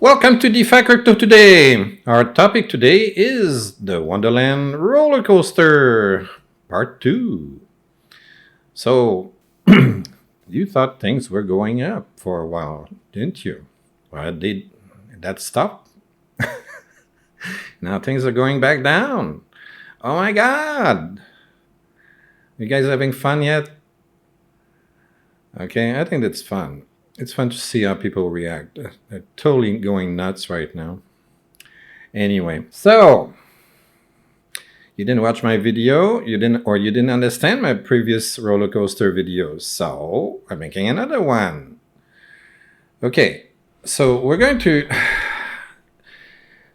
Welcome to DeFi Crypto today. Our topic today is the Wonderland roller coaster, part 2. So, you thought things were going up for a while, didn't you? Well, did that stop? Now things are going back down. Oh my God! You guys having fun yet? Okay, I think that's fun. It's fun to see how people react. They're totally going nuts right now. Anyway, so you didn't watch my video, you didn't understand my previous roller coaster videos. So I'm making another one. Okay, so we're going to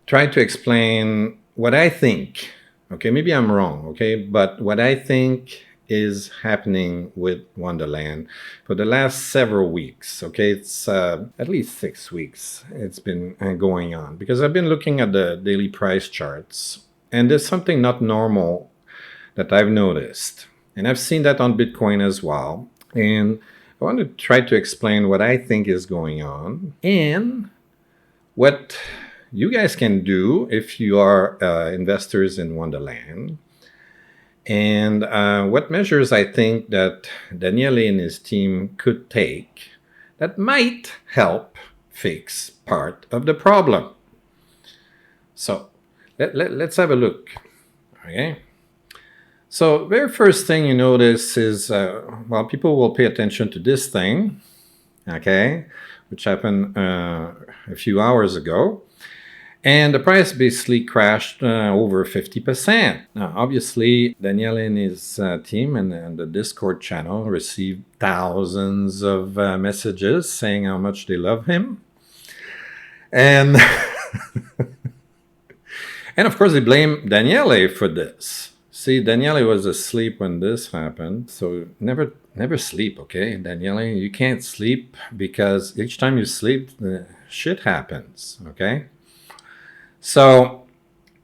try to explain what I think. Okay, maybe I'm wrong, okay, but what I think is happening with Wonderland for the last several weeks. Okay, it's at least 6 weeks it's been going on, because I've been looking at the daily price charts, and there's something not normal that I've noticed, and I've seen that on Bitcoin as well. And I want to try to explain what I think is going on and what you guys can do if you are investors in Wonderland, and what measures I think that Daniele and his team could take that might help fix part of the problem. So let's have a look. Okay. So very first thing you notice is, well, people will pay attention to this thing, okay, which happened a few hours ago. And the price basically crashed over 50%. Now, obviously, Daniele and his team and the Discord channel received thousands of messages saying how much they love him. And, and of course, they blame Daniele for this. See, Daniele was asleep when this happened. So never sleep, okay? Daniele, you can't sleep, because each time you sleep, shit happens, okay? So,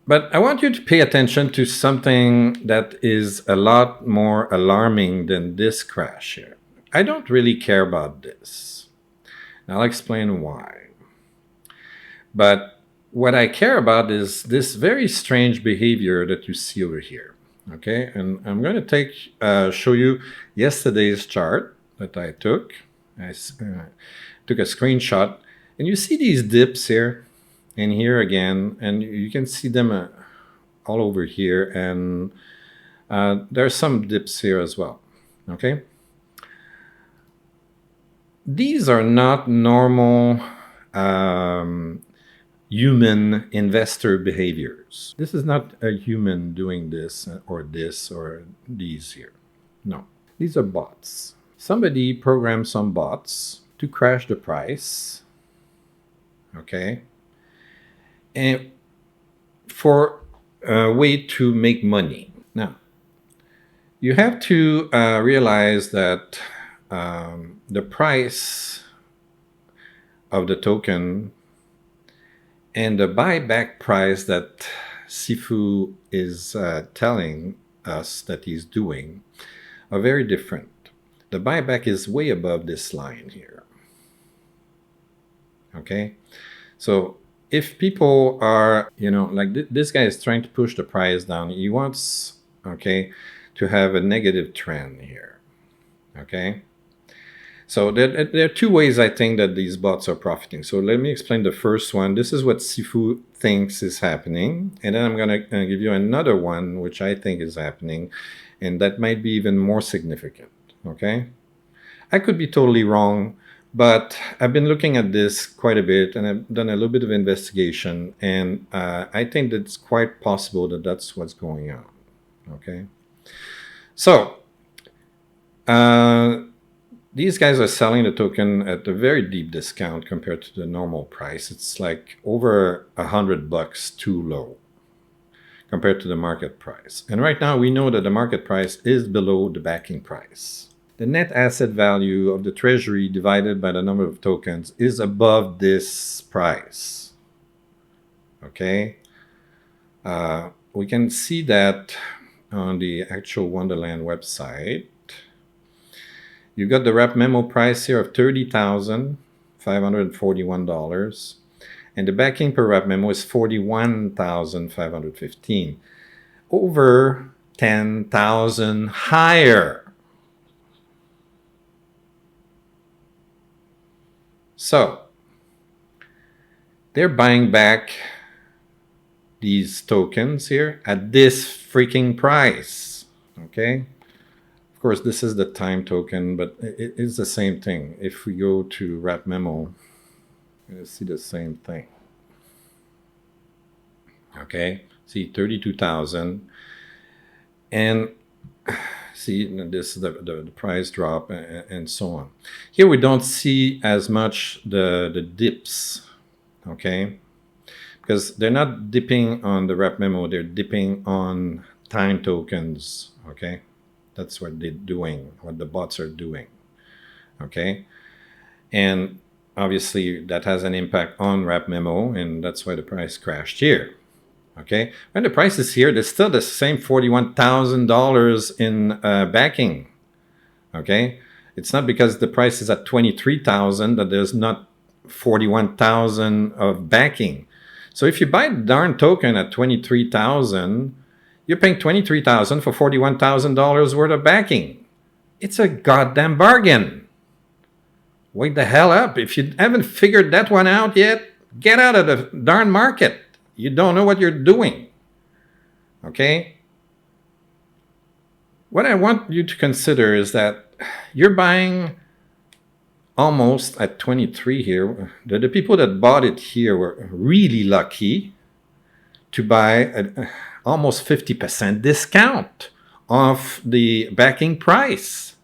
but I want you to pay attention to something that is a lot more alarming than this crash here. I don't really care about this. And I'll explain why. But what I care about is this very strange behavior that you see over here. Okay, and I'm going to show you yesterday's chart that I took. I took a screenshot, and you see these dips here. And here again, and you can see them all over here, and there are some dips here as well. Okay, these are not normal human investor behaviors. This is not a human doing this or these here. No, these are bots. Somebody programmed some bots to crash the price. Okay. And for a way to make money. Now, you have to realize that the price of the token and the buyback price that Sifu is telling us that he's doing are very different. The buyback is way above this line here. Okay, so if people are, like this guy is trying to push the price down, he wants, okay, to have a negative trend here, okay? So there are two ways I think that these bots are profiting. So let me explain the first one. This is what Sifu thinks is happening. And then I'm going to give you another one, which I think is happening. And that might be even more significant, okay? I could be totally wrong, but I've been looking at this quite a bit, and I've done a little bit of investigation, and I think that it's quite possible that that's what's going on, okay? So, these guys are selling the token at a very deep discount compared to the normal price. It's like over $100 too low compared to the market price. And right now, we know that the market price is below the backing price. The net asset value of the treasury divided by the number of tokens is above this price. Okay, we can see that on the actual Wonderland website. You got the wMEMO price here of $30,541, And the backing per wMEMO is 41,515, over 10,000 higher. So they're buying back these tokens here at this freaking price. Okay. Of course, this is the time token, but it is the same thing. If we go to wMEMO, you'll see the same thing. Okay, see 32,000, and see this is the price drop and so on. Here we don't see as much the dips, okay, because they're not dipping on the wMEMO, they're dipping on time tokens, okay. That's what they're doing, what the bots are doing, okay? And obviously that has an impact on wMEMO, and that's why the price crashed here, okay? When the price is here, there's still the same $41,000 in backing, okay? It's not because the price is at 23,000 that there's not 41,000 of backing. So if you buy the darn token at 23,000, you're paying $23,000 for $41,000 worth of backing. It's a goddamn bargain. Wake the hell up. If you haven't figured that one out yet, get out of the darn market. You don't know what you're doing. Okay? What I want you to consider is that you're buying almost at 23 here. The people that bought it here were really lucky to buy almost 50% discount off the backing price.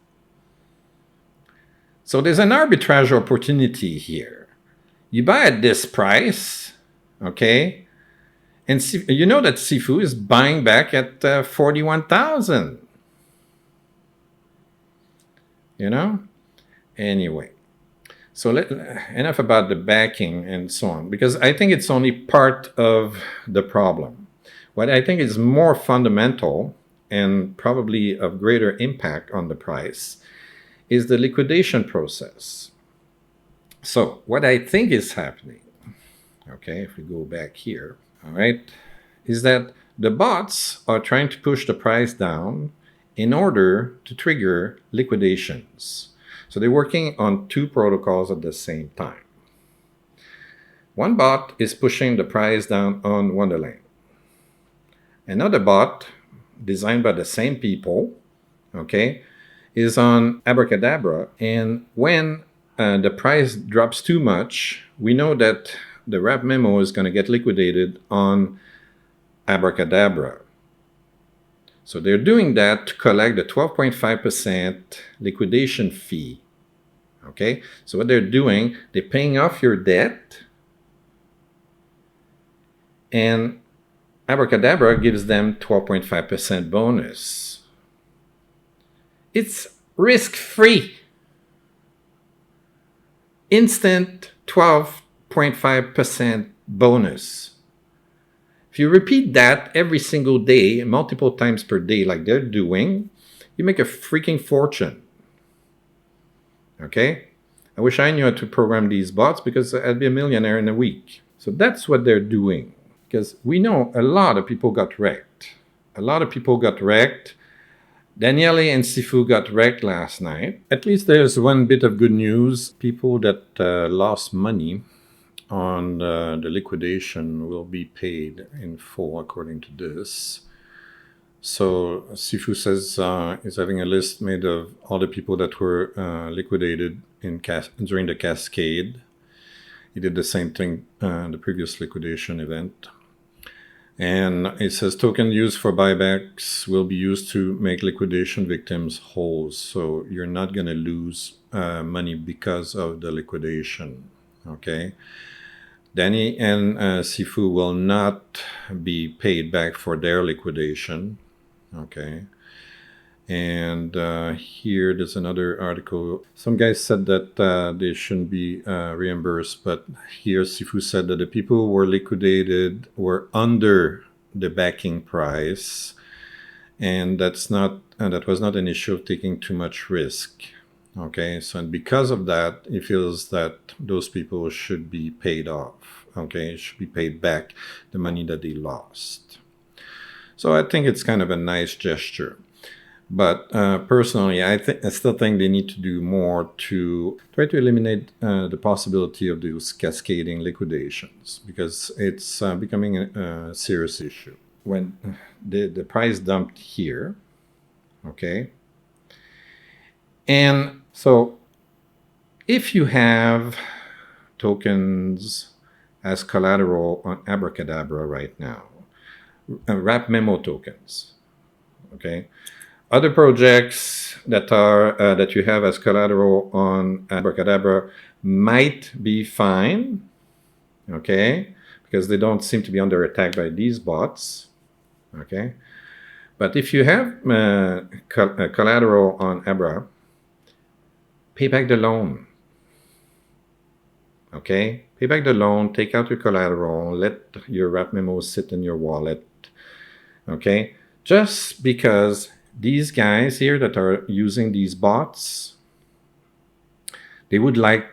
So there's an arbitrage opportunity here. You buy at this price, okay, and you know that Sifu is buying back at 41,000. You know? Anyway, so enough about the backing and so on, because I think it's only part of the problem. What I think is more fundamental and probably of greater impact on the price is the liquidation process. So what I think is happening, okay, if we go back here, all right, is that the bots are trying to push the price down in order to trigger liquidations. So they're working on two protocols at the same time. One bot is pushing the price down on Wonderland. Another bot, designed by the same people, okay, is on Abracadabra. And when the price drops too much, we know that the wMEMO is going to get liquidated on Abracadabra. So they're doing that to collect the 12.5% liquidation fee. Okay, so what they're doing, they're paying off your debt, and Abracadabra gives them 12.5% bonus. It's risk-free. Instant 12.5% bonus. If you repeat that every single day, multiple times per day like they're doing, you make a freaking fortune. Okay? I wish I knew how to program these bots because I'd be a millionaire in a week. So that's what they're doing. Because we know a lot of people got wrecked. A lot of people got wrecked. Daniele and Sifu got wrecked last night. At least there's one bit of good news. People that lost money on the liquidation will be paid in full according to this. So Sifu says he's having a list made of all the people that were liquidated during the cascade. He did the same thing in the previous liquidation event. And it says token used for buybacks will be used to make liquidation victims whole. So you're not going to lose money because of the liquidation. Okay. Danny and Sifu will not be paid back for their liquidation. Okay. And here there's another article. Some guys said that they shouldn't be reimbursed, but here Sifu said that the people who were liquidated were under the backing price, and that was not an issue of taking too much risk. Okay, so and because of that, he feels that those people should be paid off okay, should be paid back the money that they lost. So I think it's kind of a nice gesture. But personally, I still think they need to do more to try to eliminate the possibility of those cascading liquidations, because it's becoming a serious issue. When the price dumped here, okay, and so if you have tokens as collateral on Abracadabra right now, wMEMO tokens, okay, other projects that are that you have as collateral on Abracadabra might be fine, okay, because they don't seem to be under attack by these bots, okay. But if you have collateral on Abra, pay back the loan, okay. Pay back the loan, take out your collateral, let your wMEMO sit in your wallet, okay. Just because these guys here that are using these bots, they would like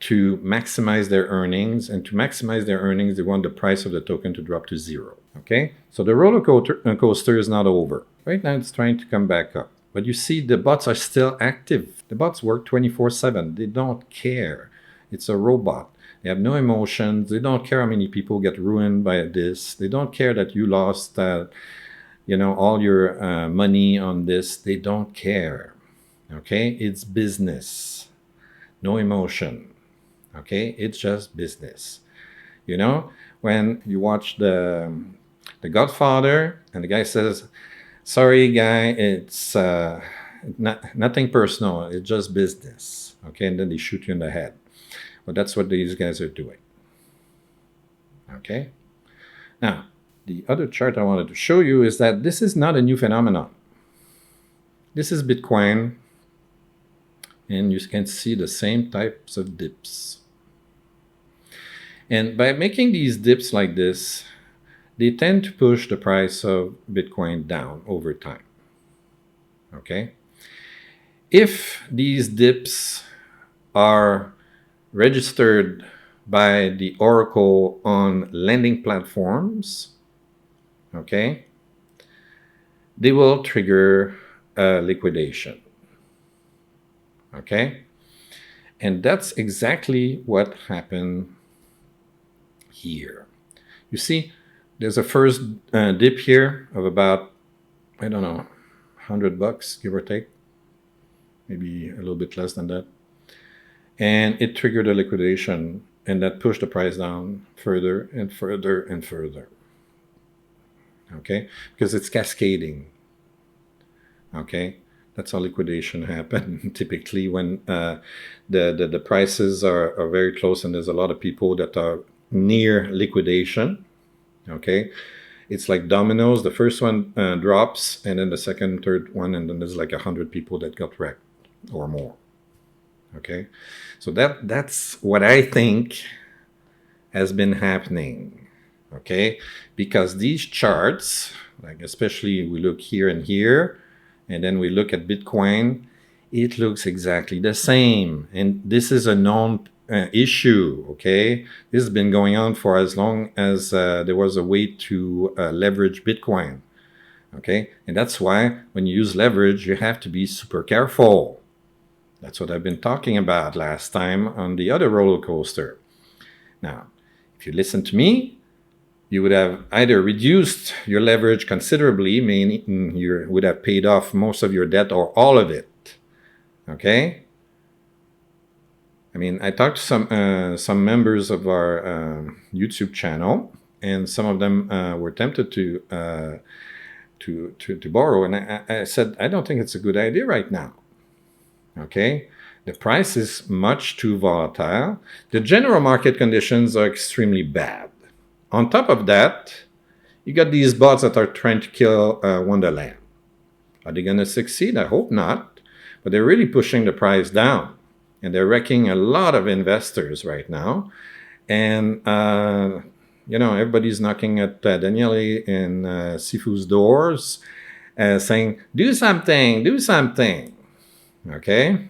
to maximize their earnings, and to maximize their earnings, they want the price of the token to drop to zero, okay? So the roller coaster is not over. Right now it's trying to come back up. But you see the bots are still active. The bots work 24/7. They don't care. It's a robot. They have no emotions. They don't care how many people get ruined by this. They don't care that you lost all your money on this. They don't care, okay? It's business, no emotion, okay? It's just business. When you watch the Godfather and the guy says, sorry guy, it's nothing personal, it's just business, okay? And then they shoot you in the head. Well, that's what these guys are doing, okay? Now, the other chart I wanted to show you is that this is not a new phenomenon. This is Bitcoin, and you can see the same types of dips. And by making these dips like this, they tend to push the price of Bitcoin down over time, okay? If these dips are registered by the Oracle on lending platforms, okay, they will trigger a liquidation, okay? And that's exactly what happened here. You see, there's a first dip here of about, I don't know, $100, give or take, maybe a little bit less than that. And it triggered a liquidation, and that pushed the price down further and further and further. Okay, because it's cascading. Okay, that's how liquidation happens typically when the prices are very close and there's a lot of people that are near liquidation. Okay, it's like dominoes. The first one drops, and then the second, third one, and then there's like 100 people that got wrecked or more. Okay, so that's what I think has been happening. Okay, because these charts, like especially we look here and here, and then we look at Bitcoin, it looks exactly the same. And this is a known issue, okay? This has been going on for as long as there was a way to leverage Bitcoin, okay? And that's why when you use leverage, you have to be super careful. That's what I've been talking about last time on the other roller coaster. Now, if you listen to me, you would have either reduced your leverage considerably, meaning you would have paid off most of your debt or all of it, okay? I mean, I talked to some members of our YouTube channel, and some of them were tempted to borrow, and I said, I don't think it's a good idea right now, okay? The price is much too volatile. The general market conditions are extremely bad. On top of that, you got these bots that are trying to kill Wonderland. Are they going to succeed? I hope not. But they're really pushing the price down. And they're wrecking a lot of investors right now. And, everybody's knocking at Daniele and Sifu's doors saying, do something, do something. Okay?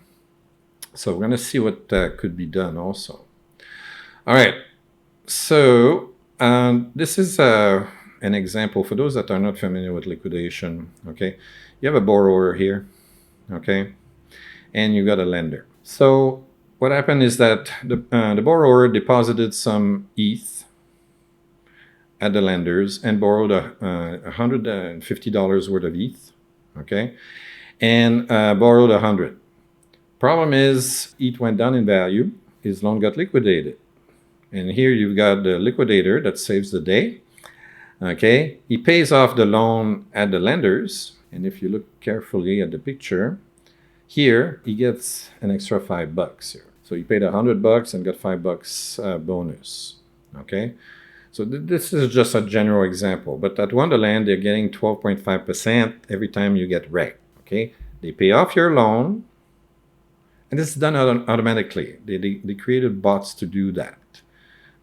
So we're going to see what could be done also. All right. So this is an example for those that are not familiar with liquidation. Okay, you have a borrower here, okay, and you got a lender. So what happened is that the borrower deposited some ETH at the lenders and borrowed $150 worth of ETH, okay, and borrowed 100. Problem is, ETH went down in value. His loan got liquidated. And here you've got the liquidator that saves the day. Okay, he pays off the loan at the lenders. And if you look carefully at the picture, here he gets an extra $5 here. So he paid $100 and got $5 bonus. Okay, so this is just a general example. But at Wonderland, they're getting 12.5% every time you get wrecked. Okay, they pay off your loan, and this is done automatically. They created bots to do that.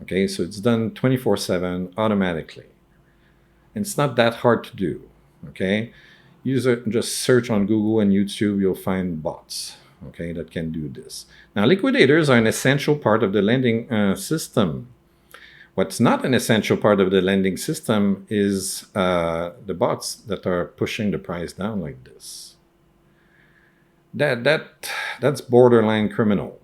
Okay, so it's done 24/7 automatically. And it's not that hard to do. Okay, just search on Google and YouTube, you'll find bots, okay, that can do this. Now, liquidators are an essential part of the lending system. What's not an essential part of the lending system is the bots that are pushing the price down like this. That's borderline criminal.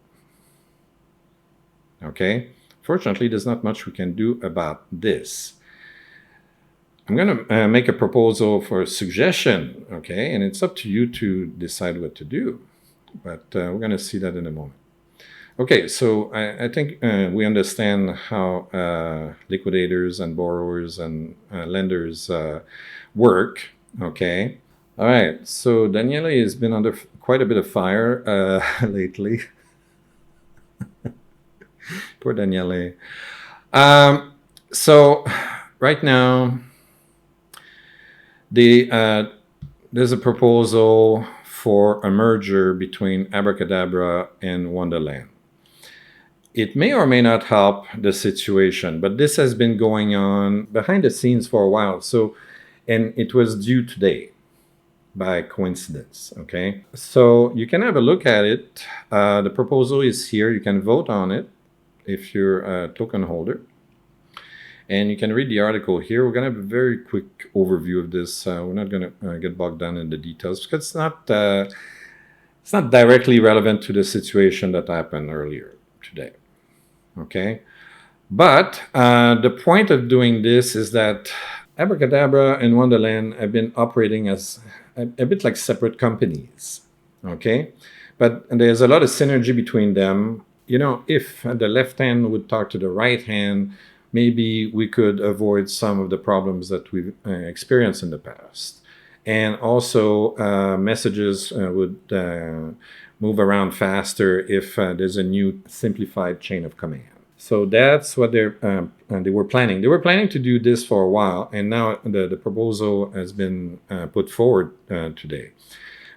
Okay, fortunately, there's not much we can do about this. I'm going to make a proposal for a suggestion, okay, and it's up to you to decide what to do, but we're going to see that in a moment. Okay, so I think we understand how liquidators and borrowers and lenders work, okay. All right, so Daniele has been under quite a bit of fire lately. Poor Daniele. So right now, there's a proposal for a merger between Abracadabra and Wonderland. It may or may not help the situation, but this has been going on behind the scenes for a while. So, and it was due today by coincidence, okay? So you can have a look at it. The proposal is here. You can vote on it if you're a token holder. And you can read the article here. We're going to have a very quick overview of this. We're not going to get bogged down in the details because it's not directly relevant to the situation that happened earlier today. Okay, but the point of doing this is that Abracadabra and Wonderland have been operating as a bit like separate companies. Okay, but there's a lot of synergy between them. You know, if the left hand would talk to the right hand, maybe we could avoid some of the problems that we've experienced in the past. And also messages would move around faster if there's a new simplified chain of command. So that's what they were planning. They were planning to do this for a while, and now the proposal has been put forward today.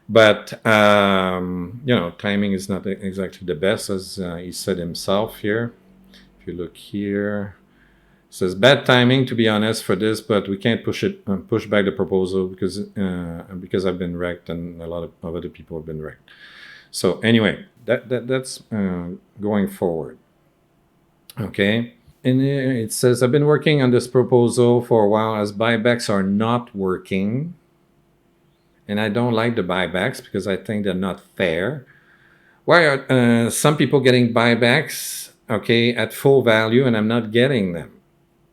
But, you know, timing is not exactly the best, as he said himself here. If you look here, it says bad timing, to be honest, for this, but we can't push back the proposal because I've been wrecked and a lot of other people have been wrecked. So anyway, that's going forward. Okay, and it says I've been working on this proposal for a while as buybacks are not working, and I don't like the buybacks because I think they're not fair. Why are some people getting buybacks, okay, at full value and I'm not getting them?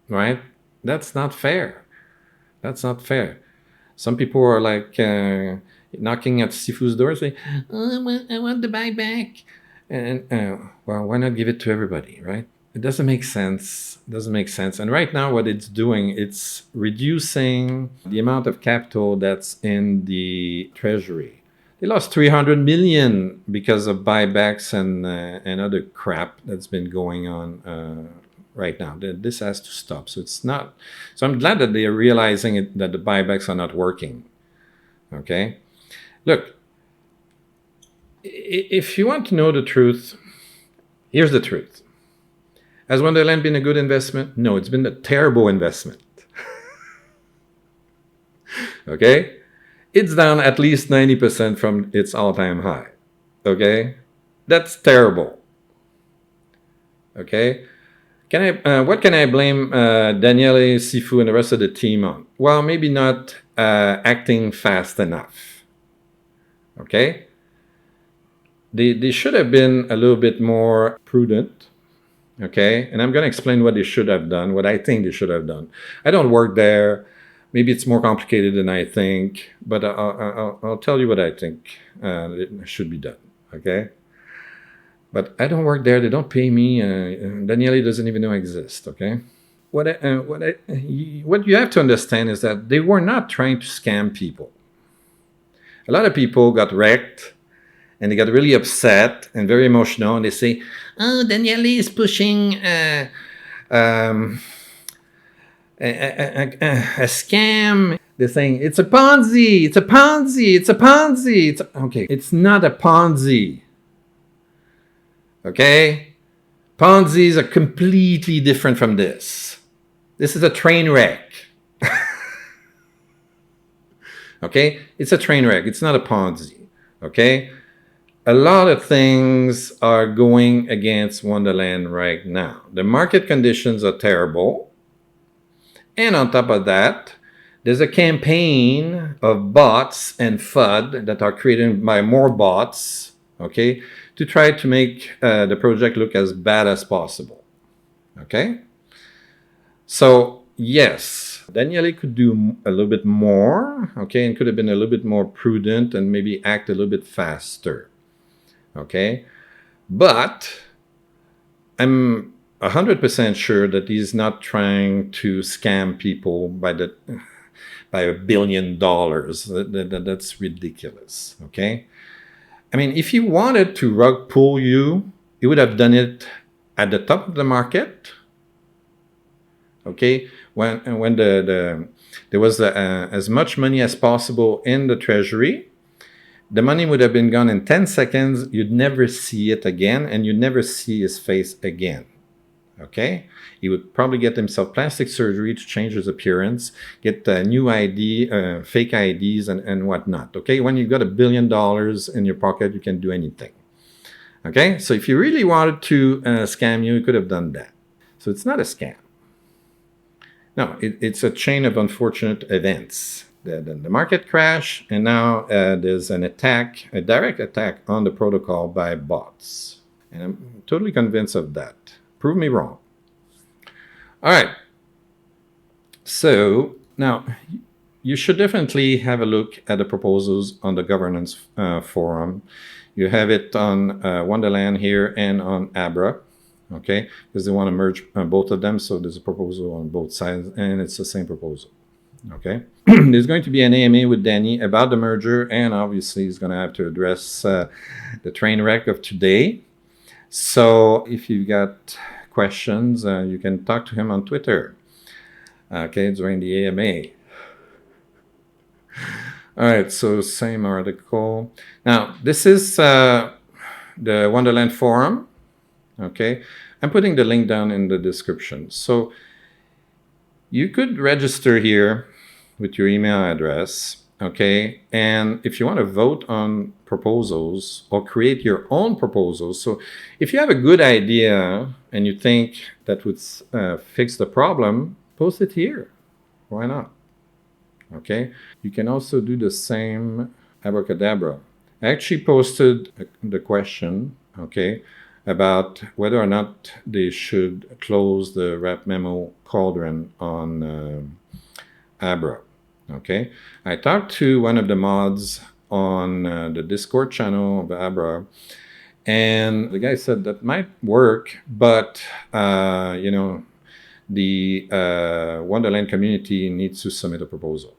Right? That's not fair. That's not fair. Some people are like knocking at Sifu's door saying, oh, I want the buyback. And well, why not give it to everybody, right? It doesn't make sense. It doesn't make sense. And right now what it's doing, it's reducing the amount of capital that's in the treasury. They lost 300 million because of buybacks and other crap that's been going on right now. This has to stop. So it's not. So I'm glad that they are realizing that the buybacks are not working. Okay, look. If you want to know the truth, here's the truth. Has Wonderland been a good investment? No, it's been a terrible investment. Okay, it's down at least 90% from its all-time high. Okay, that's terrible. Okay. What can I blame Daniele, Sifu, and the rest of the team on? Well, maybe not acting fast enough. Okay? They should have been a little bit more prudent. Okay? And I'm going to explain what they should have done, what I think they should have done. I don't work there. Maybe it's more complicated than I think, but I'll tell you what I think it should be done. Okay? But I don't work there. They don't pay me. Daniele doesn't even know I exist. Okay. What you have to understand is that they were not trying to scam people. A lot of people got wrecked, and they got really upset and very emotional, and they say, "Oh, Daniele is pushing a scam." They're saying it's a Ponzi. It's a Ponzi. It's a Ponzi. Okay. It's not a Ponzi. Okay? Ponzi's are completely different from this. This is a train wreck. Okay? It's a train wreck. It's not a Ponzi. Okay? A lot of things are going against Wonderland right now. The market conditions are terrible. And on top of that, there's a campaign of bots and FUD that are created by more bots. Okay? To try to make the project look as bad as possible. Okay? So, yes, Daniele could do a little bit more, okay, and could have been a little bit more prudent and maybe act a little bit faster. Okay? But I'm 100% sure that he's not trying to scam people by $1 billion. That's ridiculous. Okay? I mean, if he wanted to rug pull you, he would have done it at the top of the market. Okay, when there was as much money as possible in the treasury, the money would have been gone in 10 seconds. You'd never see it again, and you'd never see his face again. Okay, he would probably get himself plastic surgery to change his appearance, get a new ID, fake IDs, and whatnot. Okay, when you've got $1 billion in your pocket, you can do anything. Okay, so if you really wanted to scam you, you could have done that. So it's not a scam. No, it's a chain of unfortunate events. The market crash, and now there's an attack, a direct attack on the protocol by bots. And I'm totally convinced of that. Prove me wrong. All right. So now you should definitely have a look at the proposals on the governance forum. You have it on Wonderland here and on Abra, okay? Because they want to merge both of them. So there's a proposal on both sides, and it's the same proposal, okay? There's going to be an AMA with Danny about the merger, and obviously he's going to have to address the train wreck of today. So if you've got questions, you can talk to him on Twitter, okay, during the AMA. All right, so same article. Now, this is the Wonderland forum, okay? I'm putting the link down in the description. So you could register here with your email address, okay? And if you want to vote on proposals or create your own proposals, so if you have a good idea and you think that would fix the problem, post it here. Why not? Okay? You can also do the same Abracadabra. I actually posted the question, okay, about whether or not they should close the wMEMO cauldron on Abra. Okay, I talked to one of the mods on the Discord channel of Abra, and the guy said that might work, but you know, the Wonderland community needs to submit a proposal.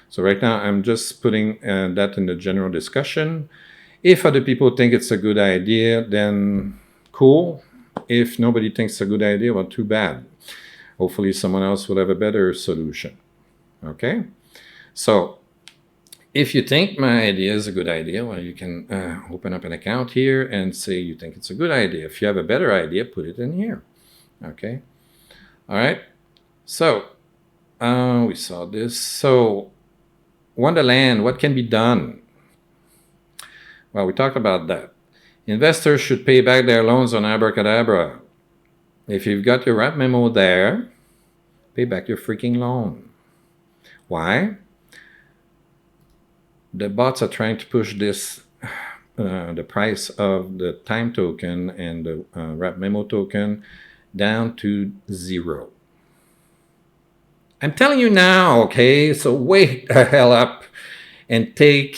So right now I'm just putting that in the general discussion. If other people think it's a good idea, then cool. If nobody thinks it's a good idea, well, too bad. Hopefully someone else will have a better solution. Okay? So if you think my idea is a good idea, well, you can open up an account here and say you think it's a good idea. If you have a better idea, put it in here. Okay? All right? So we saw this. So Wonderland, what can be done? Well, we talked about that. Investors should pay back their loans on Abracadabra. if you've got your wMEMO there, pay back your freaking loan. Why? The bots are trying to push this, the price of the time token and the wMEMO token down to 0. I'm telling you now, okay? So wake the hell up and pay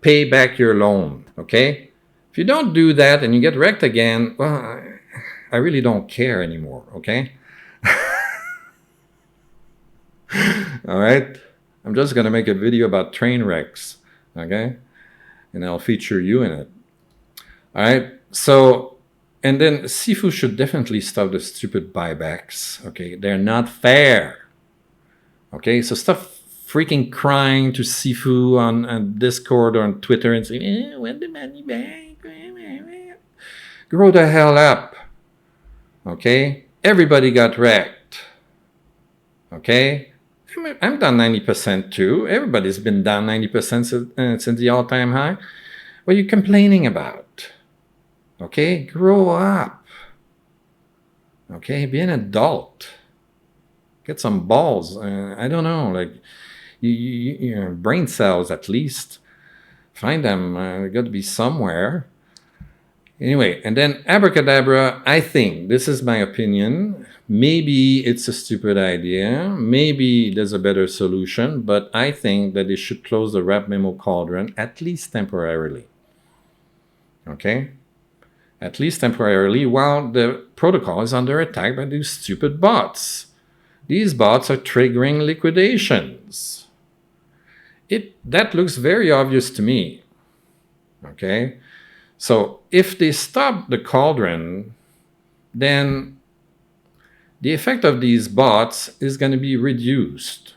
back your loan, okay? If you don't do that and you get wrecked again, well, I really don't care anymore, okay? All right? I'm just going to make a video about train wrecks, okay? And I'll feature you in it. All right? So, and then Sifu should definitely stop the stupid buybacks, okay? They're not fair. Okay, so stop freaking crying to Sifu on Discord or on Twitter and say, want the money back. Grow the hell up. Okay? Everybody got wrecked. Okay? I'm down 90% too. Everybody's been down 90% since the all-time high. What are you complaining about? Okay? Grow up. Okay? Be an adult. Get some balls. I don't know, like your brain cells at least. Find them. They got to be somewhere. Anyway, and then Abracadabra, I think, this is my opinion, maybe it's a stupid idea, maybe there's a better solution, but I think that they should close the wMEMO cauldron, at least temporarily. Okay? At least temporarily, while the protocol is under attack by these stupid bots. These bots are triggering liquidations. That looks very obvious to me. Okay? So if they stop the cauldron, then the effect of these bots is going to be reduced.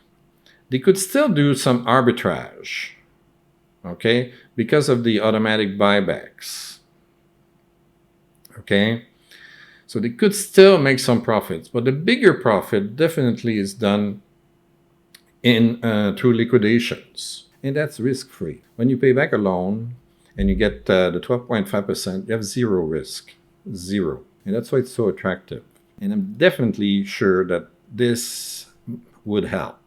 They could still do some arbitrage, okay, because of the automatic buybacks. Okay? So they could still make some profits, but the bigger profit definitely is done through liquidations. And that's risk-free. When you pay back a loan and you get the 12.5%, you have zero risk. Zero. And that's why it's so attractive. And I'm definitely sure that this would help,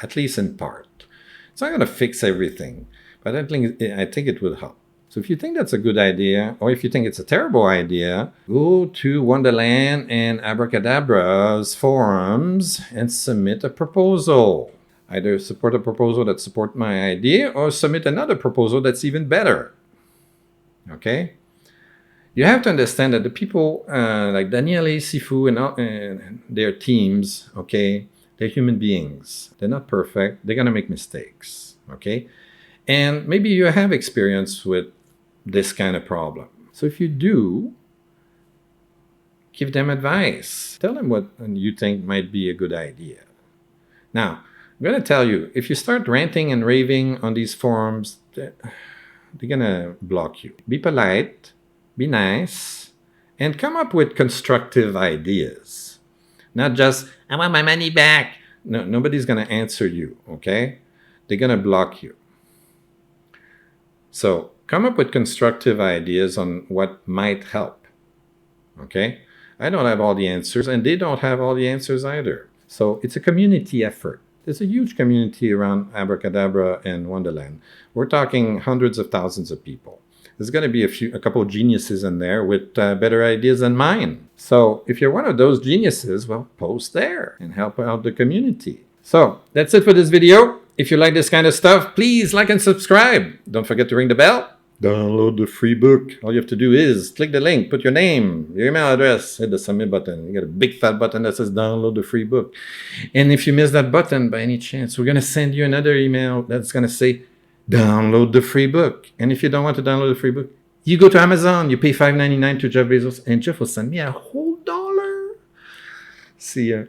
at least in part. It's not going to fix everything, but I think it would help. So if you think that's a good idea, or if you think it's a terrible idea, go to Wonderland and Abracadabra's forums and submit a proposal. Either support a proposal that supports my idea or submit another proposal that's even better. Okay? You have to understand that the people like Daniele and Sifu and their teams, okay, they're human beings. They're not perfect. They're going to make mistakes. Okay? And maybe you have experience with this kind of problem. So if you do, give them advice. Tell them what you think might be a good idea. Now, I'm going to tell you, if you start ranting and raving on these forums, they're going to block you. Be polite, be nice, and come up with constructive ideas. Not just, I want my money back. No, nobody's going to answer you, okay? They're going to block you. So come up with constructive ideas on what might help, okay? I don't have all the answers, and they don't have all the answers either. So it's a community effort. There's a huge community around Abracadabra and Wonderland. We're talking hundreds of thousands of people. There's going to be a couple of geniuses in there with better ideas than mine. So if you're one of those geniuses, well, post there and help out the community. So that's it for this video. If you like this kind of stuff, please like and subscribe. Don't forget to ring the bell. Download the free book. All you have to do is click the link, put your name, your email address, hit the submit button. You get a big fat button that says download the free book. And if you miss that button by any chance, we're going to send you another email that's going to say download the free book. And if you don't want to download the free book, you go to Amazon, you pay $5.99 to Jeff Bezos, and Jeff will send me a whole $1. See ya.